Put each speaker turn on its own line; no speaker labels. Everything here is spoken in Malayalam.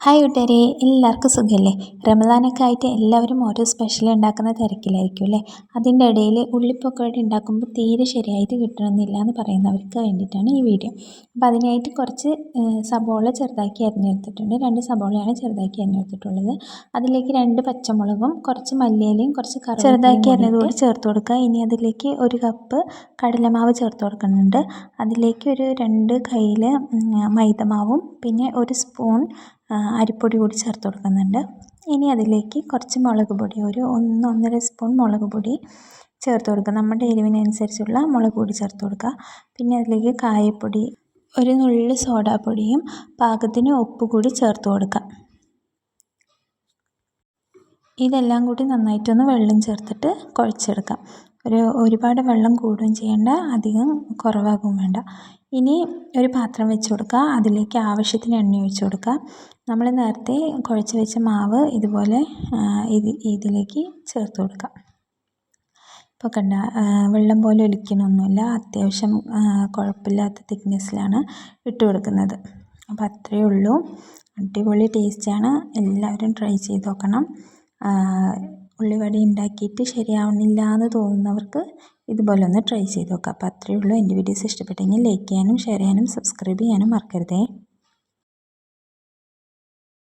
ഹായ് കൂട്ടുകാരെ, എല്ലാവർക്കും സുഖമല്ലേ? റമദാനൊക്കെ ആയിട്ട് എല്ലാവരും ഓരോ സ്പെഷ്യൽ ഉണ്ടാക്കുന്ന തിരക്കിലായിരിക്കും അല്ലേ? അതിൻ്റെ ഇടയിൽ ഉള്ളിപ്പക്കോട ഉണ്ടാക്കുമ്പോൾ തീരെ ശരിയായിട്ട് കിട്ടണമെന്നില്ല എന്ന് പറയുന്നവർക്ക് വേണ്ടിയിട്ടാണ് ഈ വീഡിയോ. അപ്പോൾ അതിനായിട്ട് കുറച്ച് സബോള ചെറുതാക്കി അരിഞ്ഞെടുത്തിട്ടുണ്ട്. 2 സബോളയാണ് ചെറുതാക്കി അരിഞ്ഞെടുത്തിട്ടുള്ളത്. അതിലേക്ക് 2 പച്ചമുളകും കുറച്ച് മല്ലിയിലയും കുറച്ച് ചെറുതാക്കി അരിഞ്ഞതുകൂടി ചേർത്ത് കൊടുക്കുക. ഇനി അതിലേക്ക് 1 കപ്പ് കടലമാവ് ചേർത്ത് കൊടുക്കുന്നുണ്ട്. അതിലേക്ക് ഒരു 2 കയ്യിൽ മൈദമാവും പിന്നെ 1 സ്പൂൺ അരിപ്പൊടി കൂടി ചേർത്ത് കൊടുക്കുന്നുണ്ട്. ഇനി അതിലേക്ക് കുറച്ച് മുളക് പൊടി, ഒരു 1-1.5 സ്പൂൺ മുളക് പൊടി ചേർത്ത് കൊടുക്കുക. നമ്മുടെ എരിവിനനുസരിച്ചുള്ള മുളക് പൊടി ചേർത്ത് കൊടുക്കുക. പിന്നെ അതിലേക്ക് കായപ്പൊടി, ഒരു നുള്ളു സോഡാപ്പൊടിയും പാകത്തിന് ഉപ്പ് കൂടി ചേർത്ത് കൊടുക്കുക. ഇതെല്ലാം കൂടി നന്നായിട്ടൊന്ന് വെള്ളം ചേർത്തിട്ട് കുഴച്ചെടുക്കാം. ഒരുപാട് വെള്ളം കൂടുകയും ചെയ്യേണ്ട, അധികം കുറവാകും വേണ്ട. ഇനി ഒരു പാത്രം വെച്ച് കൊടുക്കുക. അതിലേക്ക് ആവശ്യത്തിന് എണ്ണ ഒഴിച്ച് കൊടുക്കുക. നമ്മൾ നേരത്തെ കുഴച്ച് വെച്ച മാവ് ഇതുപോലെ ഇതിലേക്ക് ചേർത്ത് കൊടുക്കുക. ഇപ്പോൾ കണ്ട വെള്ളം പോലെ ഒലിക്കണമൊന്നുമില്ല, അത്യാവശ്യം കുഴപ്പമില്ലാത്ത തിക്നെസ്സിലാണ് ഇട്ട് കൊടുക്കുന്നത്. അപ്പോൾ അത്രയേ ഉള്ളൂ. അടിപൊളി ടേസ്റ്റാണ്. എല്ലാവരും ട്രൈ ചെയ്ത് നോക്കണം. ഉള്ളിവട ഉണ്ടാക്കിയിട്ട് ശരിയാവുന്നില്ല എന്ന് തോന്നുന്നവർക്ക് ഇതുപോലെ ഒന്ന് ട്രൈ ചെയ്ത് നോക്കാം. അപ്പോൾ അത്രയേ ഉള്ളൂ. എൻ്റെ വീഡിയോസ് ഇഷ്ടപ്പെട്ടെങ്കിൽ ലൈക്ക് ചെയ്യാനും ഷെയർ ചെയ്യാനും സബ്സ്ക്രൈബ് ചെയ്യാനും മറക്കരുതേ.